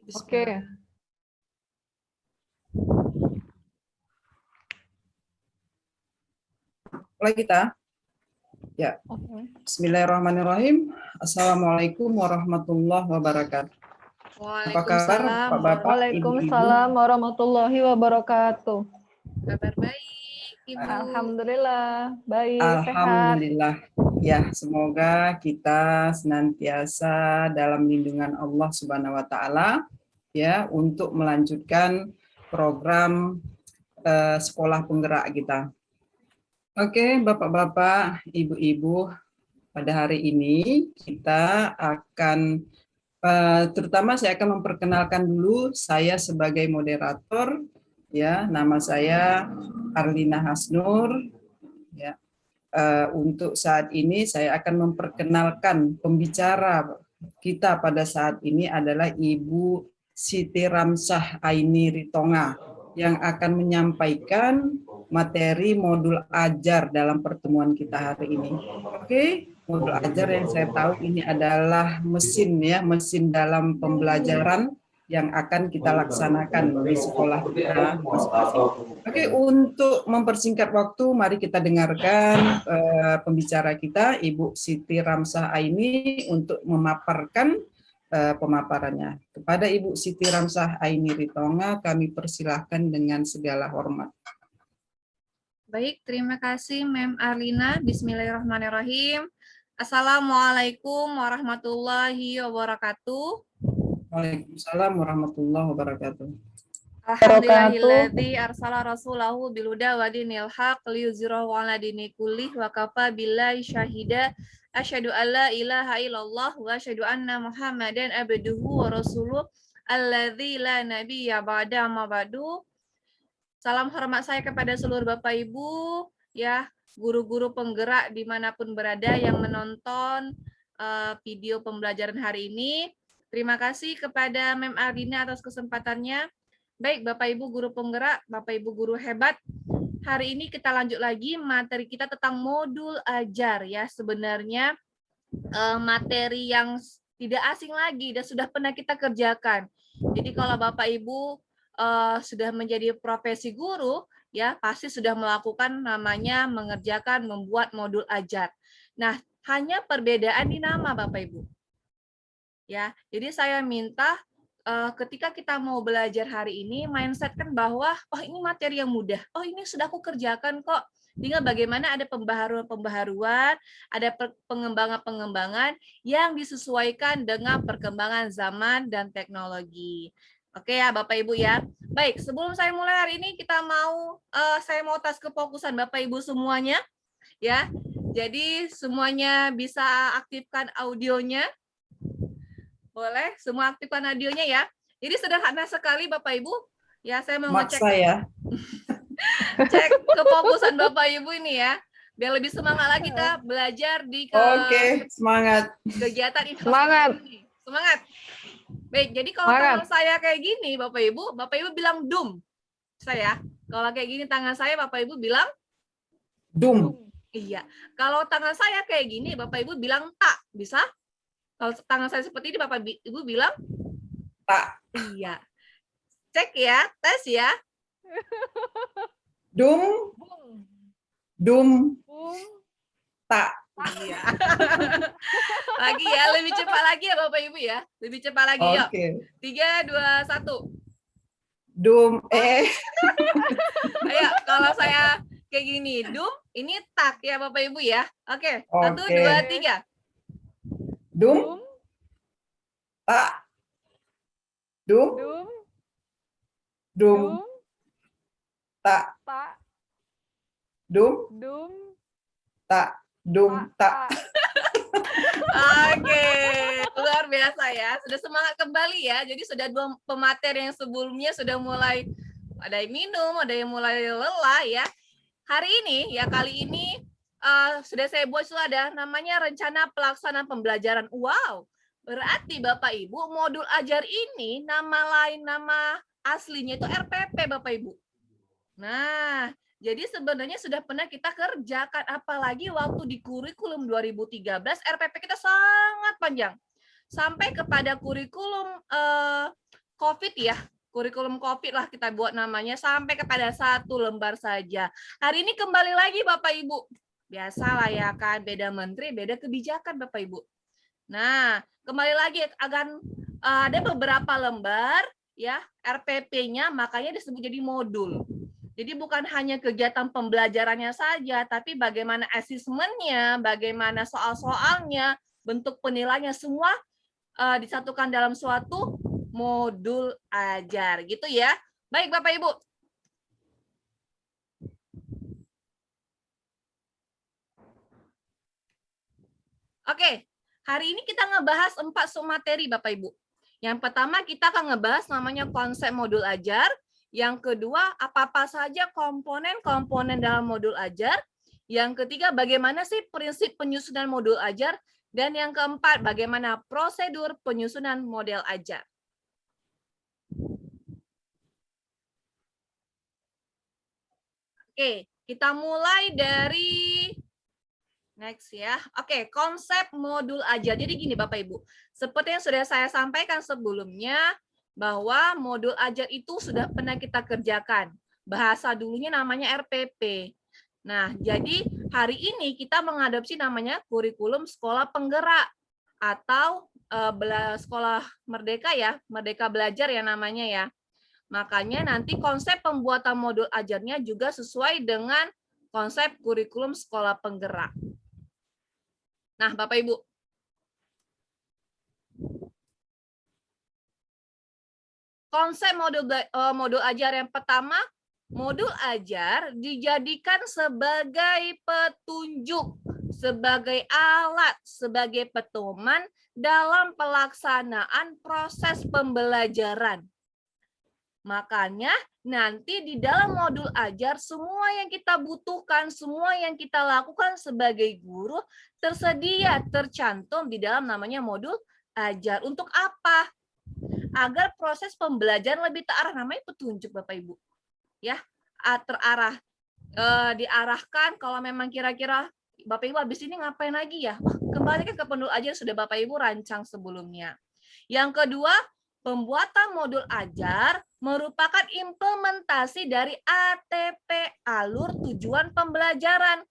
Oke. Mulai kita. Ya. Bismillahirrahmanirrahim. Assalamualaikum warahmatullahi wabarakatuh. Apa kabar Bapak-bapak, Waalaikumsalam warahmatullahi wabarakatuh. Kabar baik, Ibu. Alhamdulillah, baik, Alhamdulillah. Ya, semoga kita senantiasa dalam lindungan Allah Subhanahu wa taala ya untuk melanjutkan program sekolah penggerak kita. Oke, Bapak-bapak, Ibu-ibu, pada hari ini kita akan terutama saya akan memperkenalkan dulu saya sebagai moderator ya, nama saya Arlina Hasnur ya. Untuk saat ini saya akan memperkenalkan pembicara kita pada saat ini adalah Ibu Siti Ramsah Aini Ritonga yang akan menyampaikan materi modul ajar dalam pertemuan kita hari ini. Oke, modul ajar yang saya tahu ini adalah mesin ya, mesin dalam pembelajaran yang akan kita laksanakan di sekolah kita masing-masing. Oke, untuk mempersingkat waktu, mari kita dengarkan pembicara kita, Ibu Siti Ramsah Aini untuk memaparkan pemaparannya. Kepada Ibu Siti Ramsah Aini Ritonga, kami persilahkan dengan segala hormat. Baik, terima kasih Mem Arlina. Bismillahirrahmanirrahim. Assalamualaikum warahmatullahi wabarakatuh. Waalaikumsalam warahmatullahi wabarakatuh. Alhamdulillahilladzi arsala rasulahu bilhuda wa dinil haq liyuzhirahu 'ala dini kullih wa kafa billahi syahida. Asyhadu alla ilaha illallah wa asyhadu anna Muhammadan abduhu wa rasuluh alladzi la nabiyya ba'da ma ba'du. Salam hormat saya kepada seluruh Bapak Ibu ya, guru-guru penggerak dimanapun berada yang menonton video pembelajaran hari ini. Terima kasih kepada Mem Ardina atas kesempatannya. Baik, Bapak Ibu guru penggerak, Bapak Ibu guru hebat. Hari ini kita lanjut lagi materi kita tentang modul ajar ya. Sebenarnya materi yang tidak asing lagi dan sudah pernah kita kerjakan. Jadi kalau Bapak Ibu sudah menjadi profesi guru ya, pasti sudah melakukan namanya mengerjakan membuat modul ajar. Nah, hanya perbedaan di nama Bapak Ibu. Ya, jadi saya minta ketika kita mau belajar hari ini, mindset kan bahwa oh ini materi yang mudah, oh ini sudah aku kerjakan kok. Tinggal bagaimana ada pembaharuan-pembaharuan, ada pengembangan-pengembangan yang disesuaikan dengan perkembangan zaman dan teknologi. Oke ya Bapak Ibu ya. Baik, sebelum saya mulai hari ini saya mau tes kefokusan Bapak Ibu semuanya ya. Jadi semuanya bisa aktifkan audionya. Boleh, semua aktifkan audionya ya. Jadi sederhana sekali Bapak Ibu. Ya, saya mau ngecek cek kefokusan Bapak Ibu ini ya. Biar lebih semangat lagi kita belajar di Oke, semangat. Kegiatan ini. Semangat. Baik, jadi kalau tangan saya kayak gini Bapak Ibu bilang dum. Saya. Kalau kayak gini tangan saya Bapak Ibu bilang dum. Iya. Kalau tangan saya kayak gini Bapak Ibu bilang tak. Bisa? Kalau tangan saya seperti ini, Bapak Ibu bilang? Tak. Iya. Cek ya, tes ya. Dum. Dum. Tak. Iya. Lagi ya, lebih cepat lagi ya Bapak Ibu ya. Lebih cepat lagi yuk. Oke. 3, 2, 1. Dum. Ayo, kalau saya kayak gini, dum, ini tak ya Bapak Ibu ya. Oke, 1, 2, 3. Dum, tak, dum, dum, tak, dum, tak, dum, tak. Oke, luar biasa ya. Sudah semangat kembali ya. Jadi sudah 2 pemateri yang sebelumnya sudah mulai ada yang minum, ada yang mulai lelah ya. Hari ini ya, kali ini sudah saya buat ada namanya rencana pelaksanaan pembelajaran. Wow, berarti Bapak Ibu modul ajar ini nama lain, nama aslinya itu RPP Bapak Ibu. Nah, jadi sebenarnya sudah pernah kita kerjakan, apalagi waktu di kurikulum 2013 RPP kita sangat panjang. Sampai kepada kurikulum COVID ya. Kurikulum COVID lah kita buat namanya sampai kepada 1 lembar saja. Hari ini kembali lagi Bapak Ibu. Biasalah ya kan, beda menteri, beda kebijakan Bapak Ibu. Nah, kembali lagi akan ada beberapa lembar ya RPP-nya, makanya disebut jadi modul. Jadi bukan hanya kegiatan pembelajarannya saja, tapi bagaimana asesmennya, bagaimana soal-soalnya, bentuk penilaiannya semua disatukan dalam suatu modul ajar gitu ya. Baik Bapak Ibu. Oke, hari ini kita ngebahas 4 submateri Bapak Ibu. Yang pertama kita akan ngebahas namanya konsep modul ajar. Yang kedua, apa-apa saja komponen-komponen dalam modul ajar. Yang ketiga, bagaimana sih prinsip penyusunan modul ajar. Dan yang keempat, bagaimana prosedur penyusunan model ajar. Oke, kita mulai dari next ya. Oke, konsep modul ajar. Jadi gini Bapak Ibu, seperti yang sudah saya sampaikan sebelumnya, bahwa modul ajar itu sudah pernah kita kerjakan. Bahasa dulunya namanya RPP. Nah, jadi hari ini kita mengadopsi namanya kurikulum sekolah penggerak atau sekolah merdeka ya, merdeka belajar ya namanya ya. Makanya nanti konsep pembuatan modul ajarnya juga sesuai dengan konsep kurikulum sekolah penggerak. Nah, Bapak Ibu. Konsep modul ajar yang pertama, modul ajar dijadikan sebagai petunjuk, sebagai alat, sebagai pedoman dalam pelaksanaan proses pembelajaran. Makanya nanti di dalam modul ajar semua yang kita butuhkan, semua yang kita lakukan sebagai guru tersedia, tercantum di dalam namanya modul ajar. Untuk apa? Agar proses pembelajaran lebih terarah, namanya petunjuk Bapak Ibu. Ya, terarah, diarahkan kalau memang kira-kira Bapak Ibu habis ini ngapain lagi ya? Kembalikan ke modul ajar sudah Bapak Ibu rancang sebelumnya. Yang kedua, pembuatan modul ajar merupakan implementasi dari ATP, alur tujuan pembelajaran.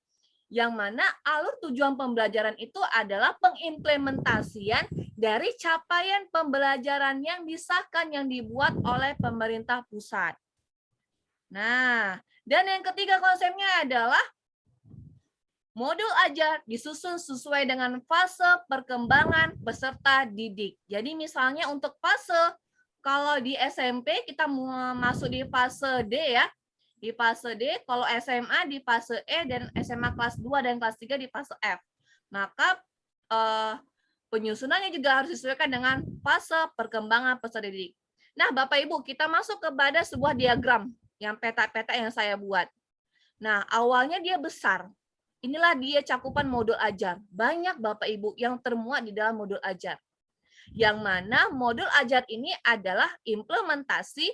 Yang mana alur tujuan pembelajaran itu adalah pengimplementasian dari capaian pembelajaran yang disahkan, yang dibuat oleh pemerintah pusat. Nah, dan yang ketiga konsepnya adalah modul ajar disusun sesuai dengan fase perkembangan peserta didik. Jadi misalnya untuk fase, kalau di SMP kita masuk di fase D ya, di fase D, kalau SMA di fase E, dan SMA kelas 2 dan kelas 3 di fase F. Maka penyusunannya juga harus disesuaikan dengan fase perkembangan peserta didik. Nah, Bapak Ibu, kita masuk kepada sebuah diagram yang peta-peta yang saya buat. Nah, awalnya dia besar. Inilah dia cakupan modul ajar. Banyak Bapak Ibu yang termuat di dalam modul ajar. Yang mana modul ajar ini adalah implementasi,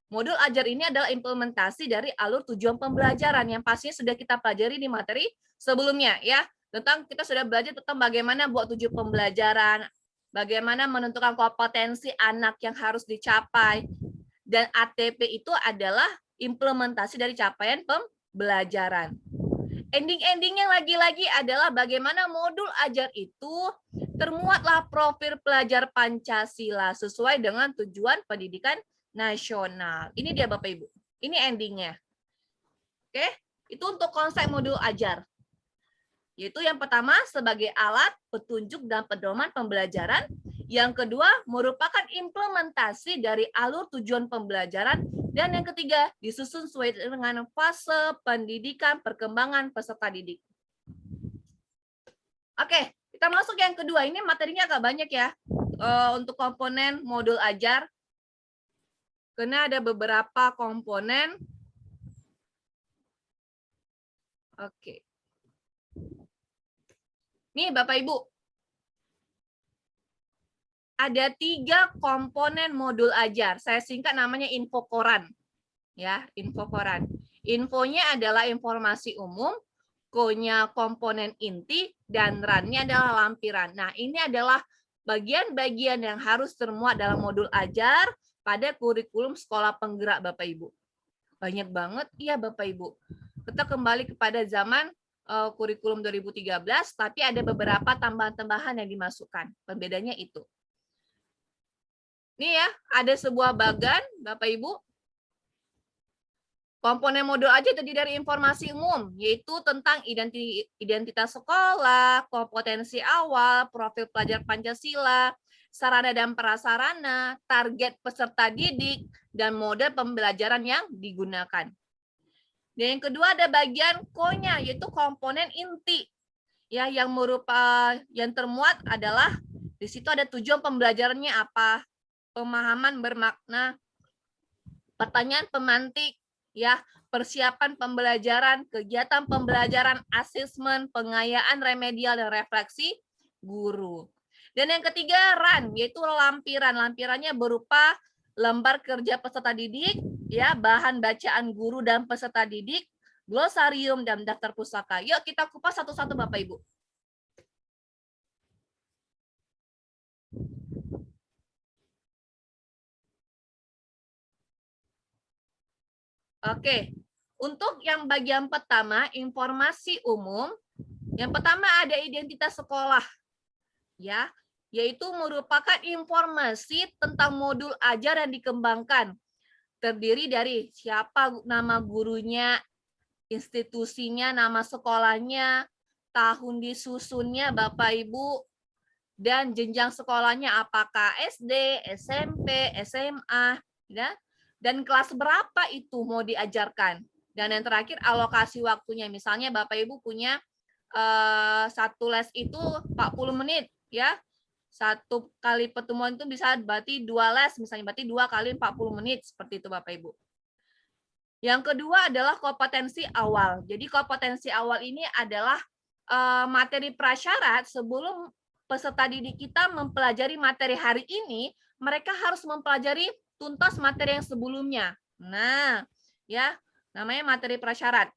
modul ajar ini adalah implementasi dari alur tujuan pembelajaran yang pastinya sudah kita pelajari di materi sebelumnya ya. Kita sudah belajar tentang bagaimana buat tujuan pembelajaran, bagaimana menentukan kompetensi anak yang harus dicapai, dan ATP itu adalah implementasi dari capaian pembelajaran. Ending-endingnya lagi-lagi adalah bagaimana modul ajar itu termuatlah profil pelajar Pancasila sesuai dengan tujuan pendidikan nasional. Ini dia Bapak Ibu. Ini endingnya. Oke, itu untuk konsep modul ajar. Yaitu yang pertama sebagai alat, petunjuk, dan pedoman pembelajaran. Yang kedua merupakan implementasi dari alur tujuan pembelajaran. Dan yang ketiga disusun sesuai dengan fase pendidikan perkembangan peserta didik. Oke, kita masuk yang kedua. Ini materinya agak banyak ya untuk komponen modul ajar. Karena ada beberapa komponen. Oke. Nih Bapak Ibu. Ada 3 komponen modul ajar. Saya singkat namanya infokoran. Ya, infokoran. Infonya adalah informasi umum, ko-nya komponen inti, dan ran-nya adalah lampiran. Nah, ini adalah bagian-bagian yang harus termuat dalam modul ajar pada kurikulum sekolah penggerak Bapak Ibu. Banyak banget, iya Bapak Ibu. Kita kembali kepada zaman kurikulum 2013, tapi ada beberapa tambahan-tambahan yang dimasukkan. Pembedanya itu. Ini ya, ada sebuah bagan, Bapak Ibu. Komponen modul aja terdiri dari informasi umum, yaitu tentang identitas sekolah, kompetensi awal, profil pelajar Pancasila, sarana dan prasarana, target peserta didik, dan model pembelajaran yang digunakan. Dan yang kedua ada bagian ko-nya, yaitu komponen inti. Ya, yang termuat adalah di situ ada tujuan pembelajarannya apa, pemahaman bermakna, pertanyaan pemantik, ya, persiapan pembelajaran, kegiatan pembelajaran, asesmen, pengayaan remedial dan refleksi guru. Dan yang ketiga RAN, yaitu lampiran. Lampirannya berupa lembar kerja peserta didik, ya, bahan bacaan guru dan peserta didik, glosarium dan daftar pustaka. Yuk kita kupas satu-satu Bapak Ibu. Oke, untuk yang bagian pertama, informasi umum. Yang pertama ada identitas sekolah, ya, yaitu merupakan informasi tentang modul ajar yang dikembangkan. Terdiri dari siapa nama gurunya, institusinya, nama sekolahnya, tahun disusunnya Bapak Ibu, dan jenjang sekolahnya apakah SD, SMP, SMA, ya, dan kelas berapa itu mau diajarkan. Dan yang terakhir alokasi waktunya. Misalnya Bapak Ibu punya satu les itu 40 menit, ya. Satu kali pertemuan itu bisa berarti 2 les, misalnya berarti 2 kali 40 menit, seperti itu Bapak Ibu. Yang kedua adalah kompetensi awal. Jadi kompetensi awal ini adalah materi prasyarat sebelum peserta didik kita mempelajari materi hari ini, mereka harus mempelajari tuntas materi yang sebelumnya. Nah, ya, namanya materi prasyarat.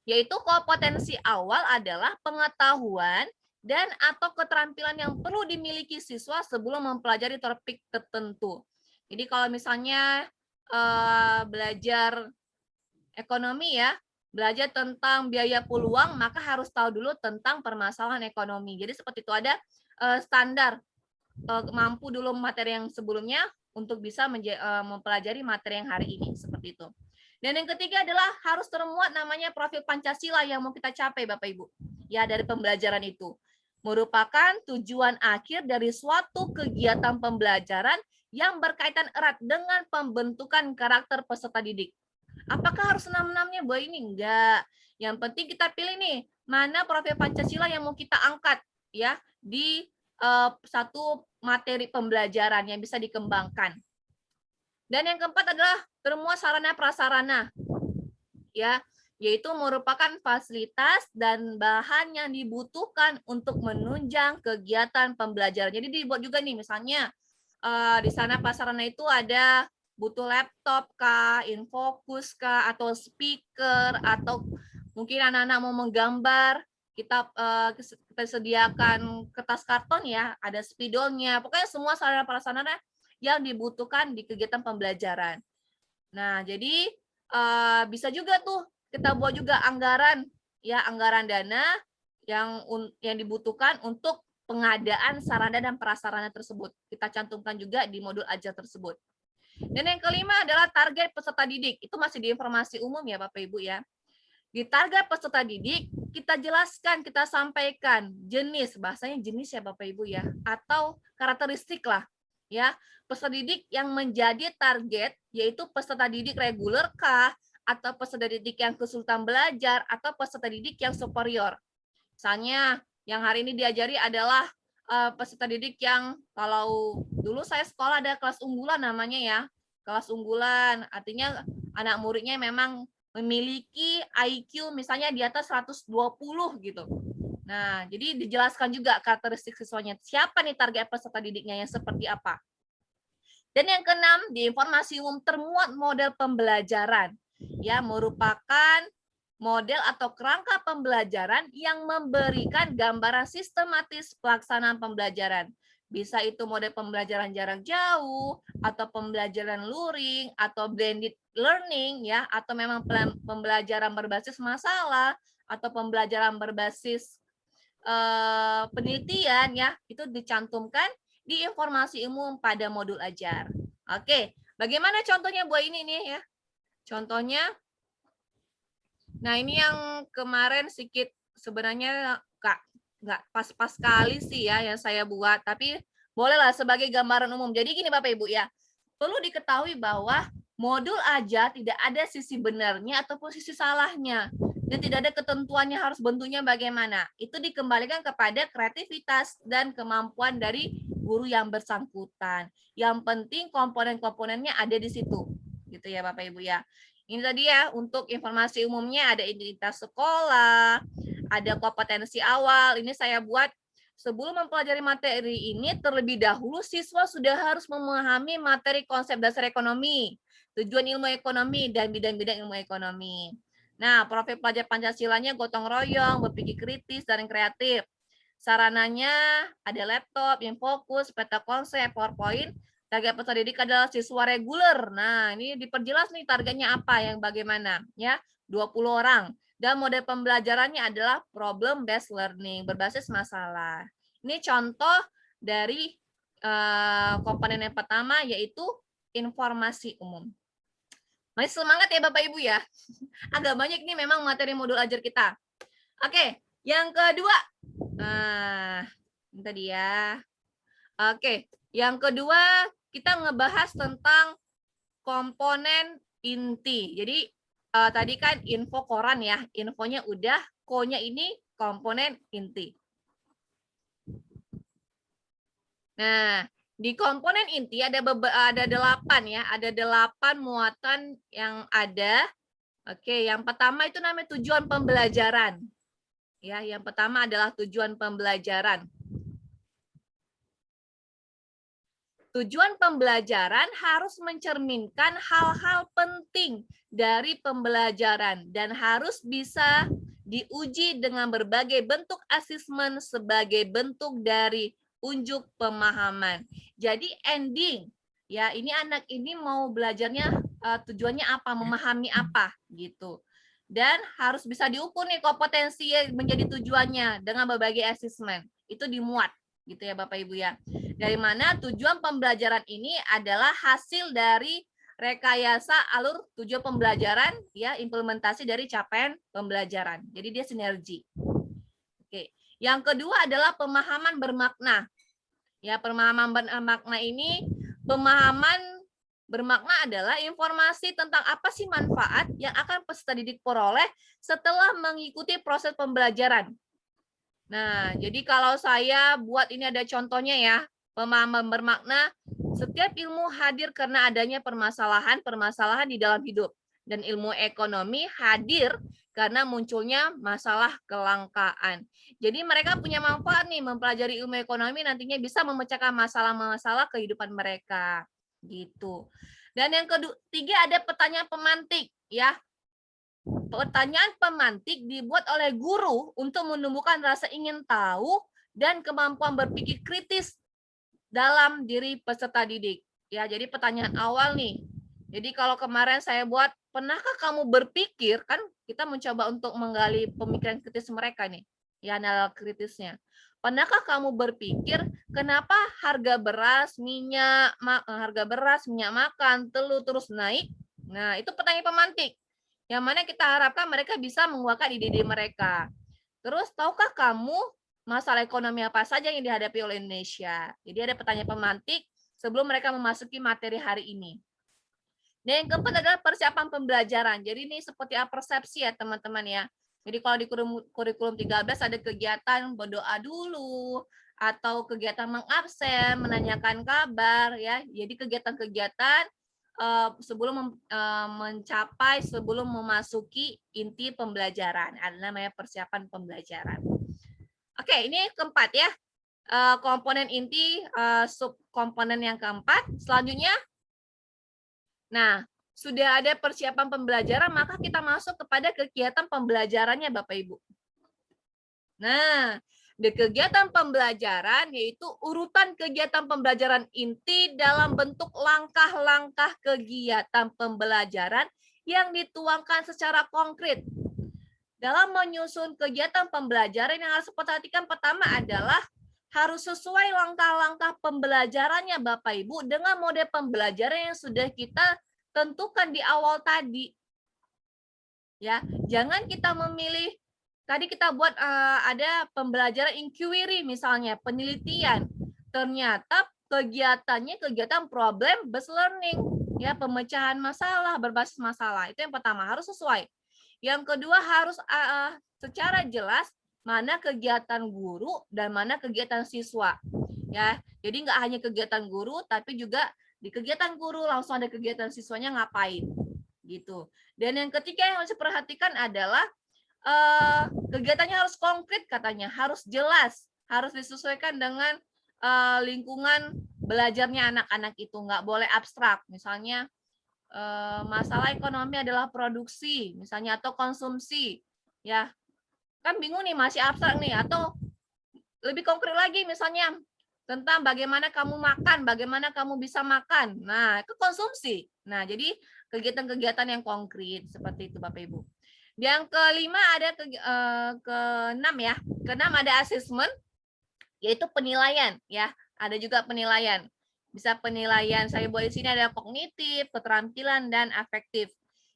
Yaitu kompetensi awal adalah pengetahuan dan atau keterampilan yang perlu dimiliki siswa sebelum mempelajari topik tertentu. Jadi kalau misalnya belajar ekonomi ya, belajar tentang biaya peluang, maka harus tahu dulu tentang permasalahan ekonomi. Jadi seperti itu ada standar mampu dulu materi yang sebelumnya untuk bisa mempelajari materi yang hari ini, seperti itu. Dan yang ketiga adalah harus termuat namanya profil Pancasila yang mau kita capai Bapak Ibu. Ya, dari pembelajaran itu. Merupakan tujuan akhir dari suatu kegiatan pembelajaran yang berkaitan erat dengan pembentukan karakter peserta didik. Apakah harus 6-6-nya? Bahwa ini enggak. Yang penting kita pilih nih, mana profil Pancasila yang mau kita angkat ya di satu materi pembelajaran yang bisa dikembangkan. Dan yang keempat adalah termuat sarana prasarana. Ya, yaitu merupakan fasilitas dan bahan yang dibutuhkan untuk menunjang kegiatan pembelajaran. Jadi dibuat juga nih misalnya di sana prasarana itu ada butuh laptop kah, infocus kah, atau speaker, atau mungkin anak-anak mau menggambar, kita sediakan kertas karton ya, ada spidolnya, pokoknya semua sarana prasarana yang dibutuhkan di kegiatan pembelajaran. Nah, jadi bisa juga tuh kita buat juga anggaran ya, anggaran dana yang dibutuhkan untuk pengadaan sarana dan prasarana tersebut. Kita cantumkan juga di modul ajar tersebut. Dan yang kelima adalah target peserta didik. Itu masih di informasi umum ya Bapak Ibu ya. Di target peserta didik, kita jelaskan, kita sampaikan jenis, bahasanya jenis ya Bapak Ibu ya, atau karakteristik lah ya, peserta didik yang menjadi target, yaitu peserta didik reguler kah, atau peserta didik yang kesulitan belajar, atau peserta didik yang superior. Misalnya, yang hari ini diajari adalah peserta didik yang, kalau dulu saya sekolah ada kelas unggulan namanya ya, kelas unggulan, artinya anak muridnya memang memiliki IQ misalnya di atas 120 gitu. Nah, jadi dijelaskan juga karakteristik siswanya. Siapa nih target peserta didiknya yang seperti apa. Dan yang keenam, di informasi umum termuat model pembelajaran. Ya, merupakan model atau kerangka pembelajaran yang memberikan gambaran sistematis pelaksanaan pembelajaran. Bisa itu mode pembelajaran jarak jauh, atau pembelajaran luring, atau blended learning, ya, atau memang pembelajaran berbasis masalah, atau pembelajaran berbasis penelitian, ya, itu dicantumkan di informasi umum pada modul ajar. Oke, bagaimana contohnya buat ini nih ya? Contohnya, nah ini yang kemarin sedikit sebenarnya nggak pas-pas sekali sih ya yang saya buat, tapi bolehlah sebagai gambaran umum. Jadi gini Bapak Ibu ya, perlu diketahui bahwa modul ajar tidak ada sisi benarnya ataupun sisi salahnya, dan tidak ada ketentuannya harus bentuknya bagaimana. Itu dikembalikan kepada kreativitas dan kemampuan dari guru yang bersangkutan. Yang penting komponen-komponennya ada di situ, gitu ya Bapak Ibu ya. Ini tadi ya untuk informasi umumnya, ada identitas sekolah, ada kompetensi awal. Ini saya buat sebelum mempelajari materi ini, terlebih dahulu siswa sudah harus memahami materi konsep dasar ekonomi, tujuan ilmu ekonomi, dan bidang-bidang ilmu ekonomi. Nah, profil pelajar Pancasilanya gotong royong, berpikir kritis, dan kreatif. Sarananya ada laptop, Infokus, peta konsep, PowerPoint. Target peserta didik adalah siswa reguler. Nah, ini diperjelas nih targetnya apa, yang bagaimana, ya. 20 orang. Dan mode pembelajarannya adalah problem based learning, berbasis masalah. Ini contoh dari komponen yang pertama, yaitu informasi umum. Masih semangat ya Bapak Ibu ya. Agak banyak nih memang materi modul ajar kita. Oke, yang kedua. Nah, ini tadi ya. Oke, yang kedua kita ngebahas tentang komponen inti. Jadi tadi kan info koran ya, infonya udah, ko-nya ini komponen inti. Nah, di komponen inti ada 8 ya, ada 8 muatan yang ada. Oke, yang pertama itu namanya tujuan pembelajaran. Ya, yang pertama adalah tujuan pembelajaran. Tujuan pembelajaran harus mencerminkan hal-hal penting dari pembelajaran dan harus bisa diuji dengan berbagai bentuk asesmen sebagai bentuk dari unjuk pemahaman. Jadi ending, ya ini anak ini mau belajarnya tujuannya apa, memahami apa gitu. Dan harus bisa diukur nih kompetensi menjadi tujuannya dengan berbagai asesmen. Itu dimuat gitu ya Bapak Ibu ya. Dari mana tujuan pembelajaran ini adalah hasil dari rekayasa alur tujuan pembelajaran, ya, implementasi dari capaian pembelajaran. Jadi dia sinergi. Oke. Yang kedua adalah pemahaman bermakna. Ya, pemahaman bermakna ini, pemahaman bermakna adalah informasi tentang apa sih manfaat yang akan peserta didik peroleh setelah mengikuti proses pembelajaran. Nah, jadi kalau saya buat ini ada contohnya ya, pemahaman bermakna, setiap ilmu hadir karena adanya permasalahan di dalam hidup. Dan ilmu ekonomi hadir karena munculnya masalah kelangkaan. Jadi mereka punya manfaat nih mempelajari ilmu ekonomi, nantinya bisa memecahkan masalah-masalah kehidupan mereka. Gitu. Dan yang ketiga ada pertanyaan pemantik ya. Pertanyaan pemantik dibuat oleh guru untuk menumbuhkan rasa ingin tahu dan kemampuan berpikir kritis dalam diri peserta didik. Ya, jadi pertanyaan awal nih. Jadi kalau kemarin saya buat, pernahkah kamu berpikir, kan kita mencoba untuk menggali pemikiran kritis mereka nih, ya analisis kritisnya. Pernahkah kamu berpikir kenapa harga beras, minyak makan, telur terus naik? Nah, itu pertanyaan pemantik. Yang mana kita harapkan mereka bisa menguatkan ide-ide mereka. Terus, tahukah kamu masalah ekonomi apa saja yang dihadapi oleh Indonesia? Jadi ada pertanyaan pemantik sebelum mereka memasuki materi hari ini. Dan yang keempat adalah persiapan pembelajaran. Jadi ini seperti apa persepsi ya teman-teman ya. Jadi kalau di kurikulum 13 ada kegiatan berdoa dulu, atau kegiatan mengabsen, menanyakan kabar ya. Jadi kegiatan-kegiatan sebelum sebelum memasuki inti pembelajaran, ada namanya persiapan pembelajaran. Oke, ini keempat ya, komponen inti, subkomponen yang keempat. Selanjutnya, nah sudah ada persiapan pembelajaran, maka kita masuk kepada kegiatan pembelajarannya Bapak Ibu. Nah, Di kegiatan pembelajaran yaitu urutan kegiatan pembelajaran inti dalam bentuk langkah-langkah kegiatan pembelajaran yang dituangkan secara konkret. Dalam menyusun kegiatan pembelajaran yang harus diperhatikan pertama adalah harus sesuai langkah-langkah pembelajarannya Bapak Ibu dengan model pembelajaran yang sudah kita tentukan di awal tadi. Ya, jangan kita memilih tadi kita buat ada pembelajaran inquiry misalnya, penelitian. Ternyata kegiatannya kegiatan problem based learning, ya, pemecahan masalah berbasis masalah. Itu yang pertama, harus sesuai. Yang kedua harus secara jelas mana kegiatan guru dan mana kegiatan siswa. Ya, jadi nggak hanya kegiatan guru, tapi juga di kegiatan guru langsung ada kegiatan siswanya ngapain, gitu. Dan yang ketiga yang harus diperhatikan adalah kegiatannya harus konkret katanya, harus jelas, harus disesuaikan dengan lingkungan belajarnya anak-anak itu, nggak boleh abstrak. Misalnya masalah ekonomi adalah produksi, misalnya, atau konsumsi, ya kan bingung nih, masih abstrak nih. Atau lebih konkret lagi, misalnya tentang bagaimana kamu makan, bagaimana kamu bisa makan. Nah, itu konsumsi. Nah, jadi kegiatan-kegiatan yang konkret seperti itu Bapak Ibu. Yang kelima ada keenam ya. Keenam ada assessment, yaitu penilaian ya. Ada juga penilaian. Bisa penilaian saya buat di sini ada kognitif, keterampilan, dan afektif.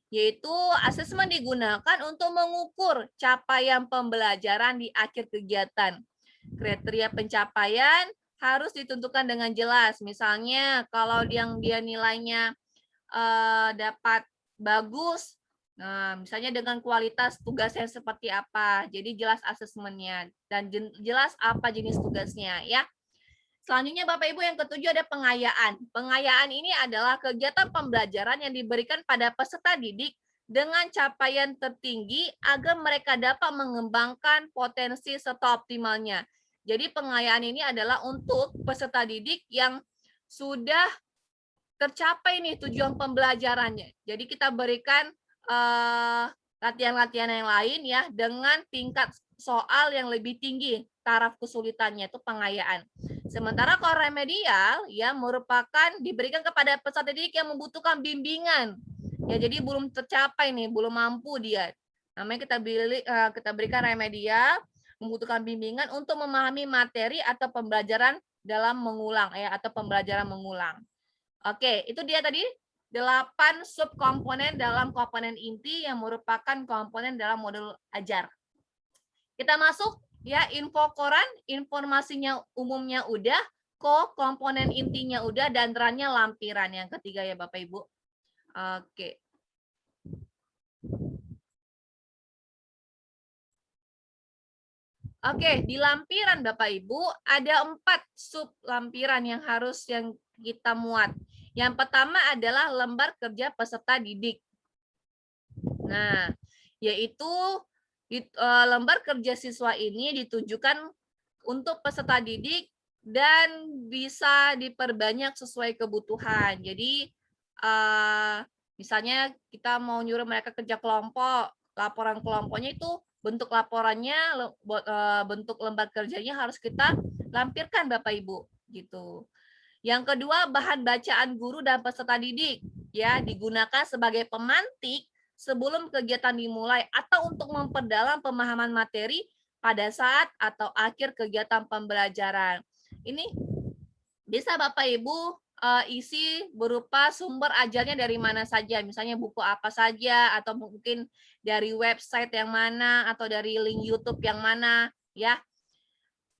Yaitu asesmen digunakan untuk mengukur capaian pembelajaran di akhir kegiatan. Kriteria pencapaian harus ditentukan dengan jelas. Misalnya kalau yang dia nilainya dapat bagus, nah misalnya dengan kualitas tugasnya seperti apa. Jadi jelas asesmennya dan jelas apa jenis tugasnya ya. Selanjutnya Bapak Ibu yang ketujuh ada pengayaan. Pengayaan ini adalah kegiatan pembelajaran yang diberikan pada peserta didik dengan capaian tertinggi agar mereka dapat mengembangkan potensi serta optimalnya. Jadi pengayaan ini adalah untuk peserta didik yang sudah tercapai nih tujuan pembelajarannya. Jadi kita berikan latihan-latihan yang lain ya dengan tingkat soal yang lebih tinggi taraf kesulitannya, itu pengayaan. Sementara kalau remedial ya merupakan diberikan kepada peserta didik yang membutuhkan bimbingan. Ya jadi belum tercapai nih, belum mampu dia. Namanya kita berikan remedial, membutuhkan bimbingan untuk memahami materi atau pembelajaran dalam mengulang ya, atau pembelajaran mengulang. Oke, itu dia tadi 8 subkomponen dalam komponen inti yang merupakan komponen dalam modul ajar. Kita masuk ya, info koran, informasinya umumnya udah, komponen intinya udah, dan rannya lampiran yang ketiga ya Bapak Ibu. Oke. Oke, di lampiran Bapak Ibu ada 4 sub lampiran yang harus kita muat. Yang pertama adalah lembar kerja peserta didik. Nah, yaitu lembar kerja siswa ini ditujukan untuk peserta didik dan bisa diperbanyak sesuai kebutuhan. Jadi misalnya kita mau nyuruh mereka kerja kelompok, laporan kelompoknya itu bentuk laporannya, bentuk lembar kerjanya harus kita lampirkan Bapak Ibu gitu. Yang kedua, bahan bacaan guru dan peserta didik ya digunakan sebagai pemantik sebelum kegiatan dimulai atau untuk memperdalam pemahaman materi pada saat atau akhir kegiatan pembelajaran. Ini bisa Bapak Ibu isi berupa sumber ajarnya dari mana saja, misalnya buku apa saja, atau mungkin dari website yang mana, atau dari link YouTube yang mana, ya.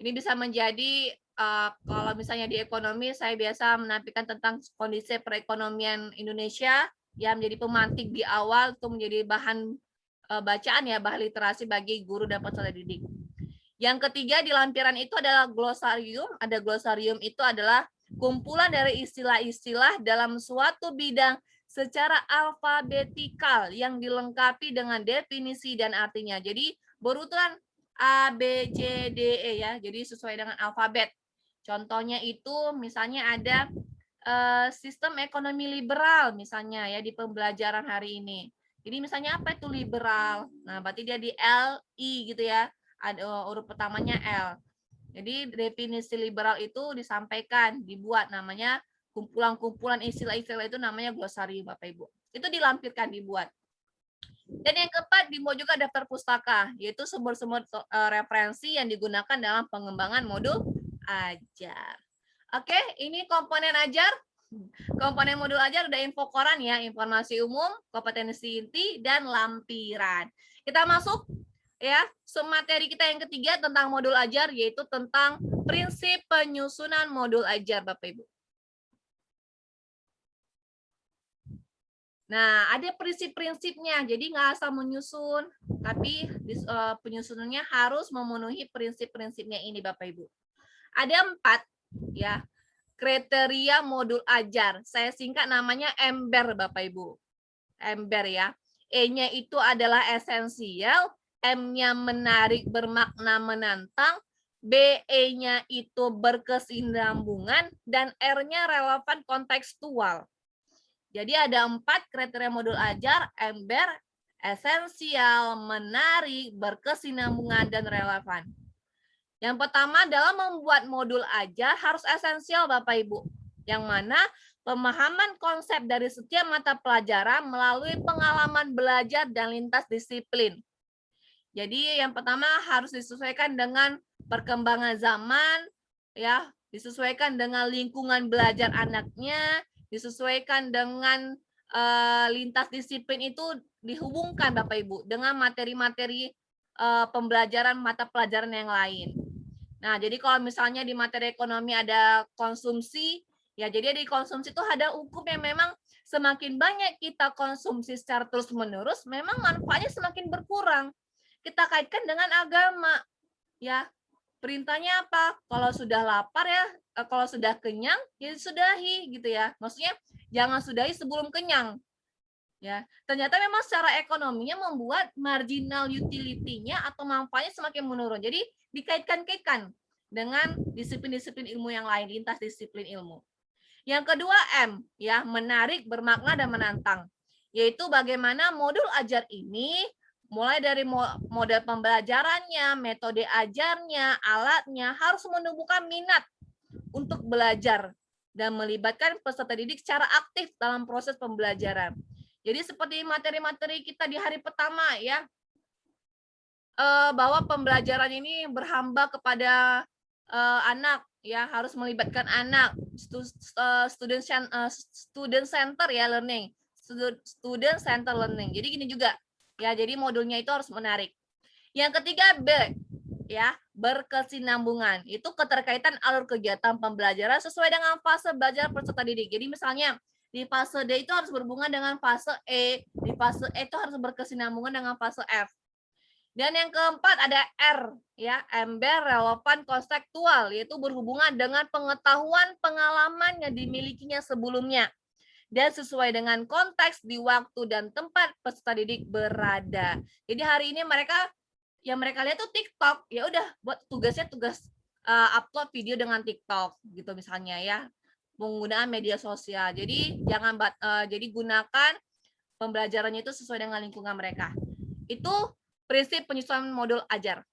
Ini bisa menjadi kalau misalnya di ekonomi, saya biasa menampilkan tentang kondisi perekonomian Indonesia, yang menjadi pemantik di awal untuk menjadi bahan bacaan ya, bahan literasi bagi guru dan peserta didik. Yang ketiga di lampiran itu adalah glosarium. Ada glosarium itu adalah kumpulan dari istilah-istilah dalam suatu bidang secara alfabetikal yang dilengkapi dengan definisi dan artinya. Jadi berurutan A, B, C, D, E ya. Jadi sesuai dengan alfabet. Contohnya itu misalnya ada sistem ekonomi liberal misalnya ya di pembelajaran hari ini. Jadi misalnya apa itu liberal? Nah, berarti dia di L, I gitu ya. Ada huruf pertamanya L. Jadi definisi liberal itu disampaikan, dibuat namanya kumpulan-kumpulan istilah-istilah itu namanya glosarium Bapak Ibu. Itu dilampirkan, dibuat. Dan yang keempat, dibuat juga daftar pustaka, yaitu sumber-sumber referensi yang digunakan dalam pengembangan modul ajar. Oke, ini komponen ajar. Komponen modul ajar ada info koran ya, informasi umum, kompetensi inti, dan lampiran. Kita masuk ya, materi kita yang ketiga tentang modul ajar, yaitu tentang prinsip penyusunan modul ajar Bapak Ibu. Nah, ada prinsip-prinsipnya, jadi nggak asal menyusun, tapi penyusunannya harus memenuhi prinsip-prinsipnya ini Bapak Ibu. Ada 4 ya, kriteria modul ajar. Saya singkat namanya EMBER Bapak Ibu. EMBER ya. E-nya itu adalah esensial, M-nya menarik, bermakna, menantang, B-E-nya itu berkesinambungan, dan R-nya relevan kontekstual. Jadi ada 4 kriteria modul ajar, EMBER, esensial, menarik, berkesinambungan, dan relevan. Yang pertama, dalam membuat modul ajar harus esensial Bapak Ibu. Yang mana pemahaman konsep dari setiap mata pelajaran melalui pengalaman belajar dan lintas disiplin. Jadi yang pertama harus disesuaikan dengan perkembangan zaman, ya, disesuaikan dengan lingkungan belajar anaknya, disesuaikan dengan lintas disiplin itu dihubungkan Bapak Ibu dengan materi-materi pembelajaran mata pelajaran yang lain. Nah, jadi kalau misalnya di materi ekonomi ada konsumsi, ya jadi di konsumsi itu ada hukum yang memang semakin banyak kita konsumsi secara terus-menerus, memang manfaatnya semakin berkurang. Kita kaitkan dengan agama, ya. Perintahnya apa? Kalau sudah lapar ya, kalau sudah kenyang, ya sudahi gitu ya. Maksudnya jangan sudahi sebelum kenyang. Ya, ternyata memang secara ekonominya membuat marginal utility-nya atau manfaatnya semakin menurun. Jadi dikaitkan-kaitkan dengan disiplin-disiplin ilmu yang lain, lintas disiplin ilmu. Yang kedua M, ya, menarik, bermakna, dan menantang. Yaitu bagaimana modul ajar ini mulai dari model pembelajarannya, metode ajarnya, alatnya harus menumbuhkan minat untuk belajar dan melibatkan peserta didik secara aktif dalam proses pembelajaran. Jadi seperti materi-materi kita di hari pertama ya, bahwa pembelajaran ini berhamba kepada anak ya, harus melibatkan anak, student center ya learning, student center learning. Jadi gini juga ya, jadi modulnya itu harus menarik. Yang ketiga B ya, berkesinambungan. Itu keterkaitan alur kegiatan pembelajaran sesuai dengan fase belajar peserta didik. Jadi misalnya di fase D itu harus berhubungan dengan fase E, di fase E itu harus berkesinambungan dengan fase F. Dan yang keempat ada R ya, EMBER relevan konseptual, yaitu berhubungan dengan pengetahuan pengalaman yang dimilikinya sebelumnya dan sesuai dengan konteks di waktu dan tempat peserta didik berada. Jadi hari ini mereka lihat tuh TikTok, ya udah buat tugas upload video dengan TikTok gitu misalnya ya, penggunaan media sosial. Jadi jadi gunakan pembelajarannya itu sesuai dengan lingkungan mereka. Itu prinsip penyusunan modul ajar.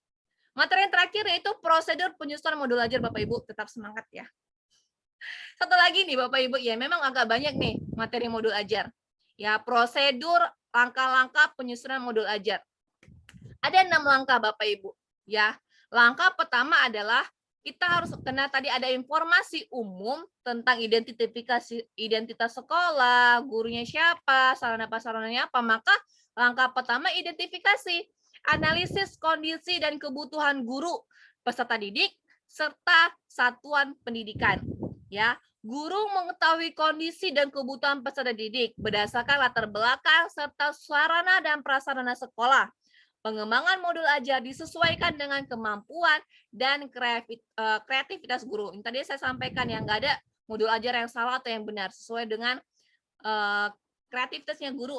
Materi yang terakhir yaitu prosedur penyusunan modul ajar Bapak Ibu, tetap semangat ya. Satu lagi nih Bapak Ibu, ya memang agak banyak nih materi modul ajar. Ya, prosedur langkah-langkah penyusunan modul ajar. Ada 6 langkah Bapak Ibu. Ya, langkah pertama adalah kita harus kenal tadi ada informasi umum tentang identitas sekolah, gurunya siapa, sarana-prasarananya apa. Maka langkah pertama identifikasi, analisis kondisi dan kebutuhan guru, peserta didik, serta satuan pendidikan. Ya, guru mengetahui kondisi dan kebutuhan peserta didik berdasarkan latar belakang serta sarana dan prasarana sekolah. Pengembangan modul ajar disesuaikan dengan kemampuan dan kreativitas guru. Ini tadi saya sampaikan yang nggak ada modul ajar yang salah atau yang benar, sesuai dengan kreativitasnya guru.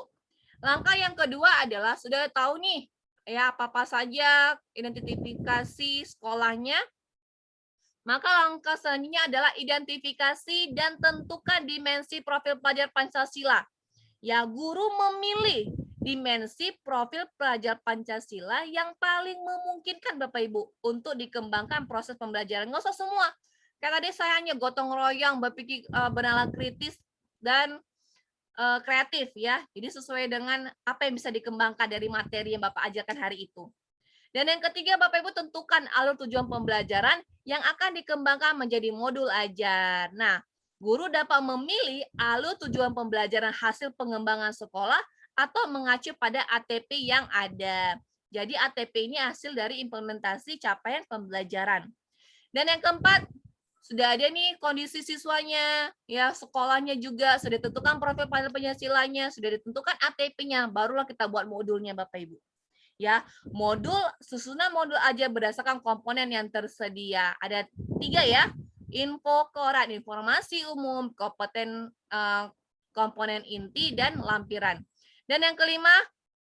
Langkah yang kedua adalah sudah tahu nih ya apa saja identifikasi sekolahnya. Maka langkah selanjutnya adalah identifikasi dan tentukan dimensi profil pelajar Pancasila. Ya, guru memilih dimensi profil pelajar Pancasila yang paling memungkinkan Bapak Ibu untuk dikembangkan proses pembelajaran. Nggak usah semua. Kayak tadi saya hanya gotong royong, berpikir bernalar kritis dan kreatif ya. Jadi sesuai dengan apa yang bisa dikembangkan dari materi yang Bapak ajarkan hari itu. Dan yang ketiga, Bapak Ibu tentukan alur tujuan pembelajaran yang akan dikembangkan menjadi modul ajar. Nah, guru dapat memilih alur tujuan pembelajaran hasil pengembangan sekolah atau mengacu pada ATP yang ada. Jadi ATP ini hasil dari implementasi capaian pembelajaran. Dan yang keempat, sudah ada nih kondisi siswanya, ya sekolahnya juga sudah ditentukan profil Pancasilanya, sudah ditentukan ATP-nya, barulah kita buat modulnya Bapak Ibu. Ya, susunan modul aja berdasarkan komponen yang tersedia. Ada 3 ya. Info koran, informasi umum, komponen inti dan lampiran. Dan yang kelima,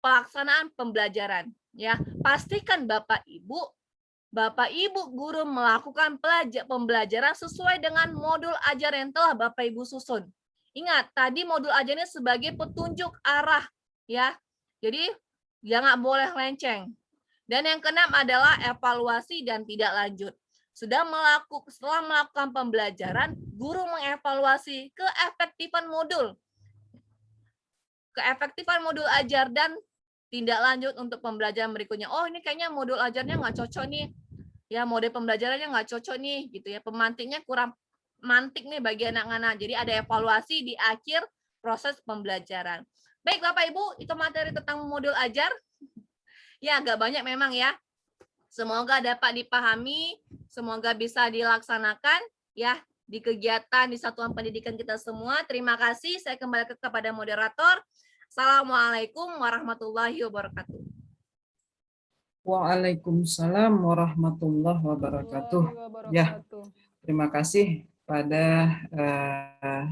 pelaksanaan pembelajaran. Ya, pastikan Bapak Ibu guru melakukan pembelajaran sesuai dengan modul ajar yang telah Bapak Ibu susun. Ingat, tadi modul ajarnya sebagai petunjuk arah ya. Jadi jangan boleh lenceng. Dan yang keenam adalah evaluasi dan tidak lanjut. Setelah melakukan pembelajaran, guru mengevaluasi keefektifan modul ajar dan tindak lanjut untuk pembelajaran berikutnya. Oh, ini kayaknya modul ajarnya nggak cocok nih. Ya, mode pembelajarannya nggak cocok nih, gitu ya. Pemantiknya kurang mantik nih bagi anak-anak. Jadi ada evaluasi di akhir proses pembelajaran. Baik Bapak Ibu, itu materi tentang modul ajar. Ya, agak banyak memang ya. Semoga dapat dipahami, semoga bisa dilaksanakan ya di kegiatan di satuan pendidikan kita semua. Terima kasih. Saya kembali kepada moderator. Assalamualaikum warahmatullahi wabarakatuh. Waalaikumsalam warahmatullahi wabarakatuh. Ya, terima kasih pada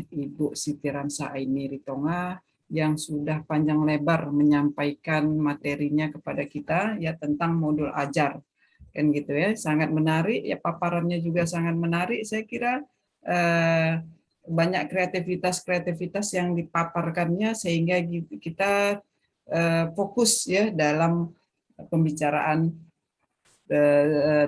Ibu Siti Ramsa Aini Ritonga yang sudah panjang lebar menyampaikan materinya kepada kita ya tentang modul ajar. Kan gitu ya, sangat menarik ya, paparannya juga sangat menarik. Saya kira banyak kreativitas yang dipaparkannya sehingga kita fokus ya dalam pembicaraan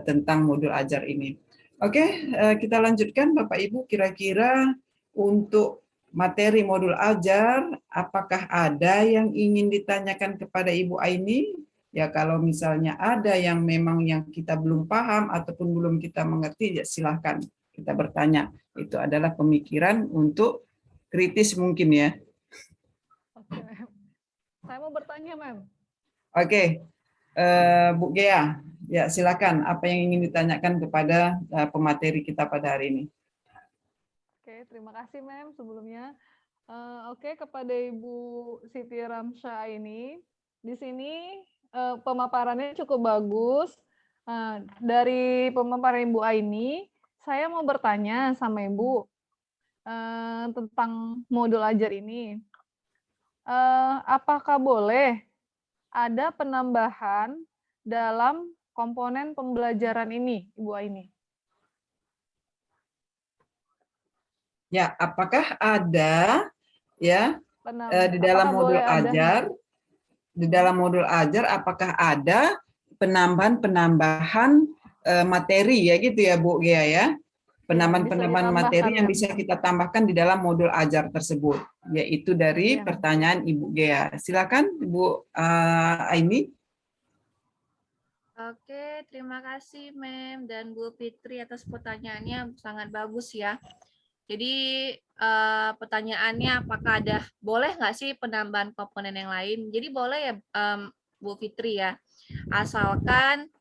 tentang modul ajar ini. Oke, kita lanjutkan Bapak Ibu, kira-kira untuk materi modul ajar, apakah ada yang ingin ditanyakan kepada Ibu Aini? Ya kalau misalnya ada yang memang yang kita belum paham ataupun belum kita mengerti, ya silahkan kita bertanya. Itu adalah pemikiran untuk kritis mungkin ya. Oke, Mem. Saya mau bertanya, Mem. Oke, Bu Gea, ya silakan. Apa yang ingin ditanyakan kepada pemateri kita pada hari ini? Oke, terima kasih, Mem, sebelumnya. Oke, kepada Ibu Siti Ramsa ini, di sini pemaparannya cukup bagus. Dari pemaparan Ibu Aini, saya mau bertanya sama Ibu tentang modul ajar ini. Apakah boleh ada penambahan dalam komponen pembelajaran ini, Ibu Aini? Ya, apakah ada ya di dalam modul ajar? Di dalam modul ajar apakah ada penambahan materi ya gitu ya Bu Gea ya? Penambahan materi yang bisa kita tambahkan di dalam modul ajar tersebut, yaitu dari pertanyaan Ibu Gea. Silakan Ibu Aini. Oke, terima kasih Mem dan Bu Fitri atas pertanyaannya, sangat bagus ya. Jadi pertanyaannya apakah boleh nggak sih penambahan komponen yang lain? Jadi boleh ya Bu Fitri ya, asalkan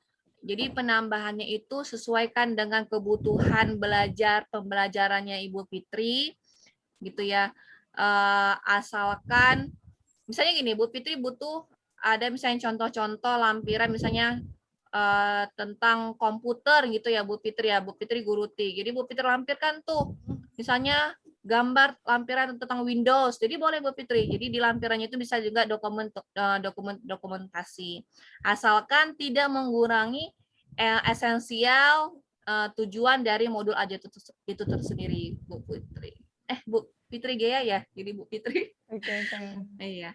jadi penambahannya itu sesuaikan dengan kebutuhan pembelajarannya Ibu Fitri, gitu ya. Asalkan misalnya gini, Bu Fitri butuh ada misalnya contoh-contoh lampiran misalnya tentang komputer gitu ya Bu Fitri ya, Bu Fitri guru T. Jadi Bu Fitri lampirkan tuh misalnya gambar lampiran tentang Windows. Jadi boleh Bu Fitri. Jadi di lampirannya itu bisa juga dokumentasi. Asalkan tidak mengurangi esensial tujuan dari modul ajar itu tersendiri Bu Fitri. Bu Fitri Gea ya, jadi Bu Fitri. Oke. Iya.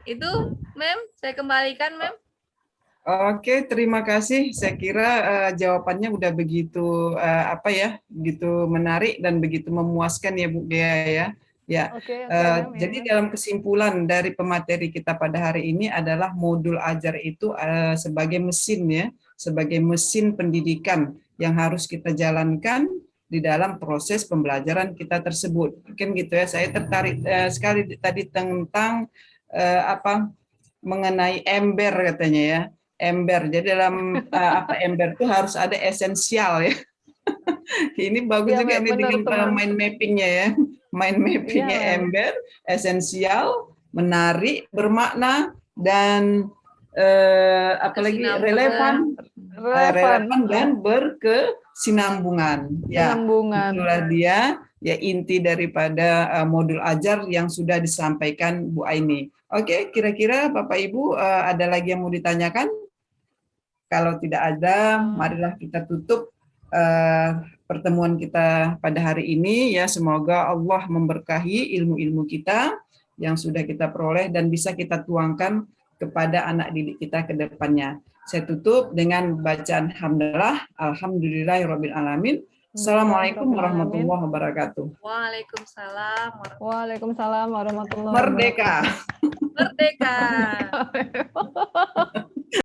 Itu, Mem, saya kembalikan, Mem. Oke, terima kasih. Saya kira jawabannya udah begitu begitu menarik dan begitu memuaskan ya Bu Dea ya. Ya, Oke, Mem. jadi Ya. dalam kesimpulan dari pemateri kita pada hari ini adalah modul ajar itu sebagai mesin ya, sebagai mesin pendidikan yang harus kita jalankan di dalam proses pembelajaran kita tersebut. Mungkin gitu ya. Saya tertarik sekali tadi tentang mengenai ember katanya ya. Ember. Jadi dalam ember itu harus ada esensial ya. Ini bagus Iya, juga Mem, ini benar dengan tuh, Mem. mind mappingnya ya. Mind Iya, mappingnya Mem. ember, esensial, menarik, bermakna dan apalagi relevan, Relevan. dan berkesinambungan. Ya, Sinambungan. itulah dia ya inti daripada modul ajar yang sudah disampaikan Bu Aini. Oke, kira-kira Bapak Ibu ada lagi yang mau ditanyakan? Kalau tidak ada, marilah kita tutup pertemuan kita pada hari ini ya. Semoga Allah memberkahi ilmu-ilmu kita yang sudah kita peroleh dan bisa kita tuangkan kepada anak didik kita ke depannya. Saya tutup dengan bacaan hamdalah, alhamdulillahirabbil alamin. Assalamualaikum warahmatullahi wabarakatuh. Waalaikumsalam. Waalaikumsalam warahmatullahi Merdeka. wabarakatuh. Merdeka.